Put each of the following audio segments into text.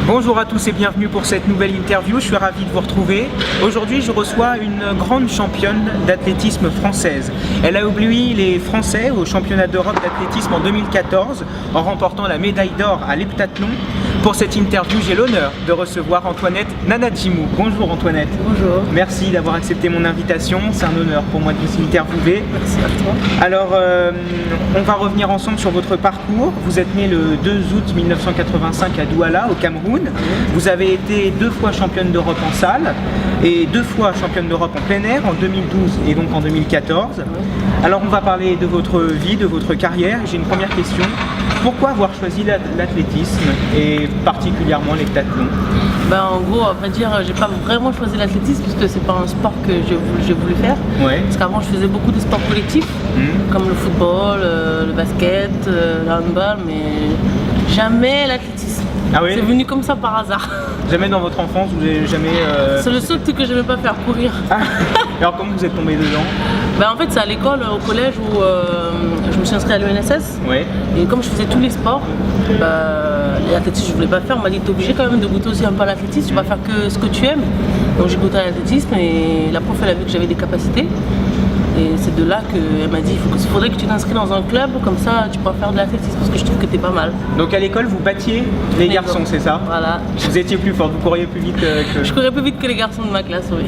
Bonjour à tous et bienvenue pour cette nouvelle interview, je suis ravi de vous retrouver. Aujourd'hui je reçois une grande championne d'athlétisme française. Elle a ébloui les Français au championnat d'Europe d'athlétisme en 2014 en remportant la médaille d'or à l'heptathlon. Pour cette interview, j'ai l'honneur de recevoir Antoinette Nanadjimou. Bonjour Antoinette. Bonjour. Merci d'avoir accepté mon invitation, c'est un honneur pour moi de vous interviewer. Merci à toi. Alors, on va revenir ensemble sur votre parcours. Vous êtes né le 2 août 1985 à Douala, au Cameroun. Vous avez été 2 fois championne d'Europe en salle et 2 fois championne d'Europe en plein air en 2012 et donc en 2014. Alors, on va parler de votre vie, de votre carrière. J'ai une première question. Pourquoi avoir choisi l'athlétisme et particulièrement l'heptathlon? En gros, à vrai dire, j'ai pas vraiment choisi l'athlétisme parce que c'est pas un sport que j'ai voulu faire. Ouais. Parce qu'avant, je faisais beaucoup de sports collectifs, comme le football, le basket, le handball, mais jamais l'athlétisme. Ah oui? C'est venu comme ça par hasard. Jamais dans votre enfance, vous n'avez jamais... C'est le seul truc que j'aimais pas faire, courir. Ah. Alors comment vous êtes tombé dedans? En fait, c'est à l'école, au collège, où je me suis inscrite à l'UNSS. Ouais. Et comme je faisais tous les sports, l'athlétisme je voulais pas faire. On m'a dit t'es obligé quand même de goûter aussi un peu à l'athlétisme, tu vas faire que ce que tu aimes. Donc j'ai goûté à l'athlétisme et la prof elle a vu que j'avais des capacités. Et c'est de là qu'elle m'a dit il faudrait que tu t'inscris dans un club, comme ça tu pourras faire de l'athlétisme parce que je trouve que t'es pas mal. Donc à l'école vous battiez les garçons, c'est ça? Voilà. Vous étiez plus fort, vous couriez plus vite que... Je courais plus vite que les garçons de ma classe, oui.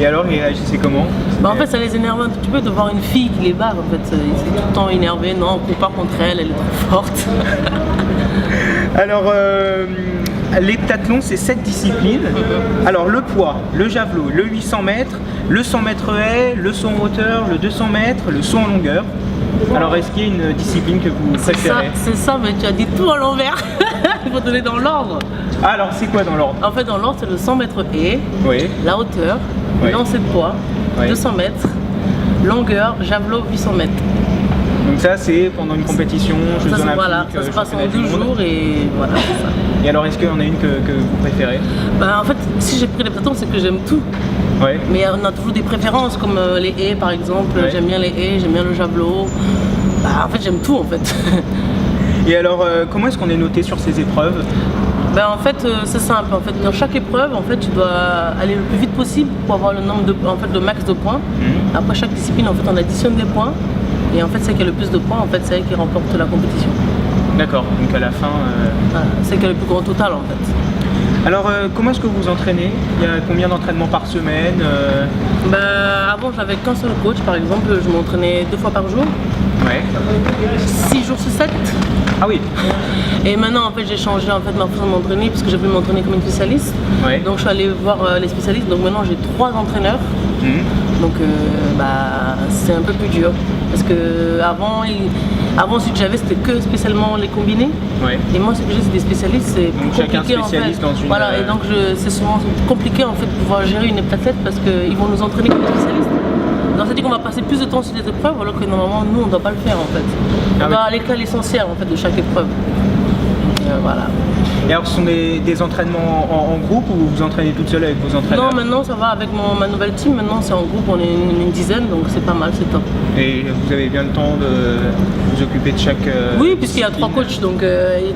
Et alors ils réagissaient comment? En fait ça les énerve un petit peu de voir une fille qui les bat en fait. Ils étaient tout le temps énervés, non on court pas contre elle, elle est trop forte. Alors l'heptathlon c'est 7 disciplines. Alors le poids, le javelot, le 800 mètres, le 100 mètres haie, le saut en hauteur, le 200 mètres, le saut en longueur. Alors est-ce qu'il y a une discipline que vous préférez? C'est ça, mais tu as dit tout à l'envers. Il faut donner dans l'ordre. Ah, alors c'est quoi dans l'ordre? En fait dans l'ordre c'est le 100 mètres haie, oui. La hauteur, Oui. lancer de poids, Oui. 200 mètres, longueur, javelot 800 mètres. Donc ça c'est pendant une compétition, Jeux Ça, Olympiques, voilà, ça se passe en championnat du 2 monde. jours et voilà, c'est ça. Et alors est-ce qu'il y en a une que vous préférez? En fait, si j'ai pris l'heptathlon, c'est que j'aime tout. Ouais. Mais on a toujours des préférences, comme les haies par exemple. Ouais. J'aime bien les haies, j'aime bien le javelot. En fait, j'aime tout en fait. Et alors comment est-ce qu'on est noté sur ces épreuves? En fait, c'est simple. En fait, dans chaque épreuve, en fait, tu dois aller le plus vite possible pour avoir le nombre le max de points. Après chaque discipline, en fait, on additionne des points. Et en fait, celle qui a le plus de points, en fait, c'est elle qui remporte la compétition. D'accord, donc à la fin... Voilà, c'est elle qui a le plus grand total, en fait. Alors comment est-ce que vous vous entraînez? Il y a combien d'entraînements par semaine? Avant, j'avais qu'un seul coach, par exemple, je m'entraînais 2 fois par jour. Ouais. 6 jours sur 7. Ah oui. Et maintenant, en fait, j'ai changé en fait, ma façon de m'entraîner puisque je voulais m'entraîner comme une spécialiste. Ouais. Donc, je suis allée voir les spécialistes. Donc, maintenant, j'ai 3 entraîneurs. Donc, c'est un peu plus dur. Parce que avant ce que j'avais, c'était que spécialement les combinés. Ouais. Et moi, ce que j'ai, c'est des spécialistes. C'est plus Donc, chacun compliqué, spécialiste en fait. dans une... Voilà, et donc, c'est souvent compliqué en fait, de pouvoir gérer une heptathlète parce qu'ils vont nous entraîner comme des spécialistes. Donc, c'est-à-dire qu'on va passer plus de temps sur les épreuves alors que normalement, nous, on ne doit pas le faire en fait. On doit aller qu'à l'essentiel en fait, de chaque épreuve. Voilà. Et alors ce sont des entraînements en groupe ou vous vous entraînez toute seule avec vos entraîneurs? Non, maintenant ça va avec ma nouvelle team, maintenant c'est en groupe, on est une dizaine, donc c'est pas mal, c'est top. Et vous avez bien le temps de vous occuper de chaque... Oui, puisqu'il y a 3 coachs, donc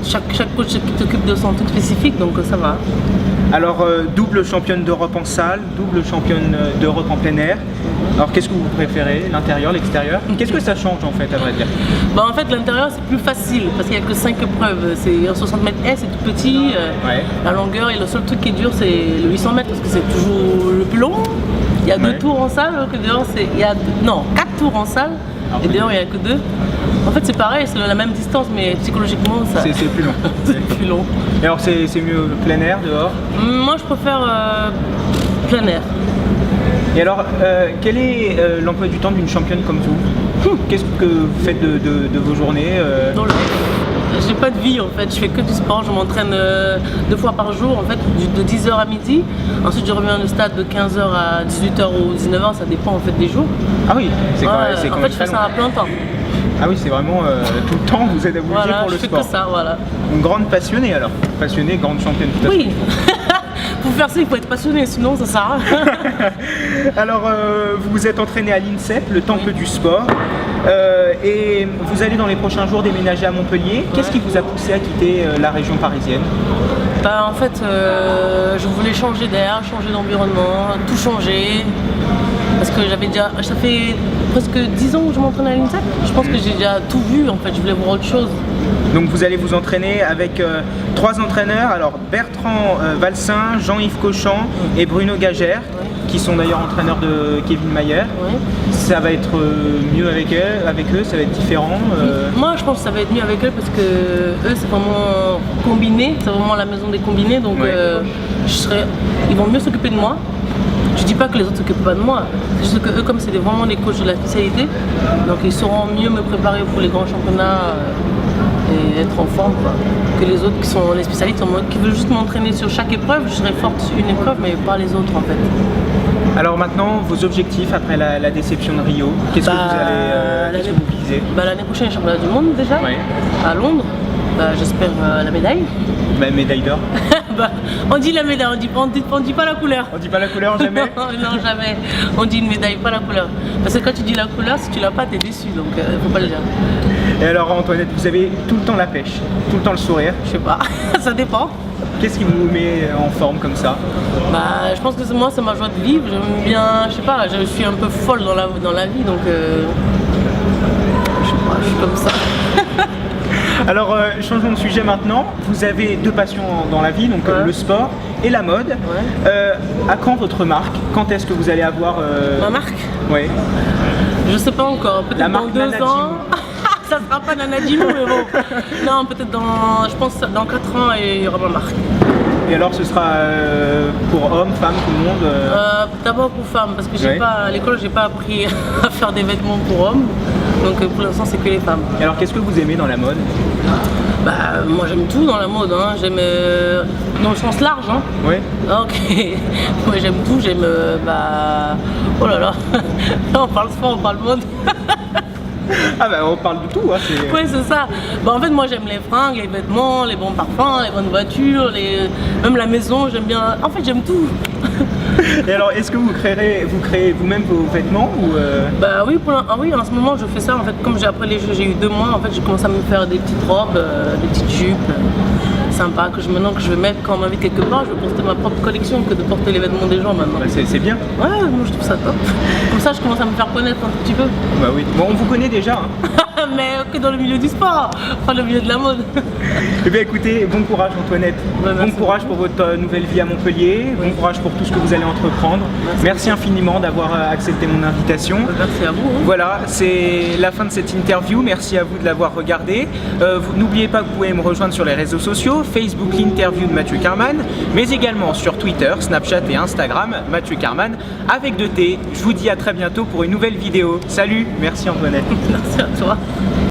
chaque coach s'occupe de son truc spécifique, donc ça va. Alors double championne d'Europe en salle, double championne d'Europe en plein air. Alors qu'est-ce que vous préférez? L'intérieur, l'extérieur? Qu'est-ce que ça change en fait à vrai dire? En fait l'intérieur c'est plus facile parce qu'il n'y a que 5 épreuves. C'est en 60 mètres haie, c'est tout petit. Ouais. La longueur et le seul truc qui est dur c'est le 800 mètres parce que c'est toujours le plus long. Il y a 2 tours en salle, alors que dehors il y a 4 tours en salle et dehors il n'y a que 2. En fait c'est pareil, c'est la même distance mais psychologiquement ça... C'est plus long. c'est plus long. Et alors c'est mieux plein air, dehors? Moi je préfère plein air. Et alors, quel est l'emploi du temps d'une championne comme vous? Qu'est-ce que vous faites de vos journées? J'ai pas de vie en fait, je fais que du sport, je m'entraîne 2 fois par jour en fait, de 10h à midi. Ensuite je reviens au stade de 15h à 18h ou 19h, ça dépend en fait des jours. Ah oui, c'est quand même En fait je fais ça à plein temps. Ah oui, c'est vraiment tout le temps, vous êtes obligé pour le sport. Je fais que ça, voilà. Une grande passionnée alors, passionnée, grande championne tout à fait. Oui. Pour faire ça, il faut être passionné, sinon ça sert à rien. Alors, vous vous êtes entraîné à l'INSEP, le temple du sport, et vous allez dans les prochains jours déménager à Montpellier. Qu'est-ce qui vous a poussé à quitter la région parisienne? En fait, je voulais changer d'air, changer d'environnement, tout changer. Parce que ça fait presque 10 ans que je m'entraîne à l'INSEP. Je pense que j'ai déjà tout vu, en fait, je voulais voir autre chose. Donc vous allez vous entraîner avec 3 entraîneurs, alors Bertrand Valsin, Jean-Yves Cauchan et Bruno Gagère, qui sont d'ailleurs entraîneurs de Kevin Mayer. Ça va être mieux avec eux, ça va être différent. Moi je pense que ça va être mieux avec eux parce que eux c'est vraiment combiné, c'est vraiment la maison des combinés, donc ils vont mieux s'occuper de moi. Je dis pas que les autres s'occupent pas de moi, c'est juste que eux comme c'est vraiment des coachs de la spécialité, donc ils sauront mieux me préparer pour les grands championnats et être en forme quoi, que les autres qui sont les spécialistes qui veulent juste m'entraîner sur chaque épreuve. Je serai forte sur une épreuve mais pas les autres en fait. Alors maintenant, vos objectifs après la déception de Rio, qu'est-ce que vous visez? L'année prochaine, championnat du monde déjà, à Londres. J'espère la médaille. Médaille d'or. On dit la médaille, on dit pas la couleur. On dit pas la couleur jamais? Non, jamais. On dit une médaille, pas la couleur. Parce que quand tu dis la couleur, si tu l'as pas, t'es déçu, donc faut pas le dire. Et alors Antoinette, vous avez tout le temps la pêche, tout le temps le sourire? Je sais pas, ça dépend. Qu'est-ce qui vous met en forme comme ça? Je pense que moi c'est ma joie de vivre, j'aime bien, je sais pas, je suis un peu folle dans la vie, donc je sais pas, je suis comme ça. Alors changeons de sujet maintenant, vous avez 2 passions dans la vie, donc le sport et la mode. À quand votre marque? Quand est-ce que vous allez avoir... Ma marque? Oui. Je sais pas encore, peut-être dans 2 ans. Ça sera pas Nana Jimou, mais bon. Non, peut-être je pense dans 4 ans, il y aura ma marque. Et alors ce sera pour hommes, femmes, tout le monde D'abord pour femmes, parce que à l'école j'ai pas appris à faire des vêtements pour hommes. Donc pour l'instant c'est que les femmes. Et alors qu'est-ce que vous aimez dans la mode? Moi j'aime tout dans la mode, hein. J'aime dans le sens large. Hein. Oui. Ok. Moi j'aime tout, j'aime oh là là. On parle sport, on parle mode. On parle de tout. Hein, oui, c'est ça. En fait, moi j'aime les fringues, les vêtements, les bons parfums, les bonnes voitures, même la maison, j'aime bien. En fait, j'aime tout. Et alors, est-ce que vous créez vous-même vos vêtements ou oui, en ce moment je fais ça. En fait, comme après les Jeux, j'ai eu 2 mois, en fait, j'ai commencé à me faire des petites robes, des petites jupes sympas maintenant que je vais mettre quand on m'invite quelque part. Je vais porter ma propre collection que de porter les vêtements des gens maintenant. C'est bien. Ouais, moi je trouve ça top. Comme ça, je commence à me faire connaître un tout petit peu. Bah oui. Bon, on vous connaît déjà. Hein. Mais que dans le milieu du sport, pas le milieu de la mode. Eh bien écoutez, bon courage Antoinette. Bon courage pour votre nouvelle vie à Montpellier. Bon courage pour tout ce que vous allez entreprendre. Merci infiniment d'avoir accepté mon invitation. Merci à vous. Hein. Voilà, c'est la fin de cette interview. Merci à vous de l'avoir regardé. N'oubliez pas que vous pouvez me rejoindre sur les réseaux sociaux, Facebook l'interview de Mathieu Carman, mais également sur Twitter, Snapchat et Instagram, Mathieu Carman avec 2 T. Je vous dis à très bientôt pour une nouvelle vidéo. Salut, merci Antoinette. Merci à toi.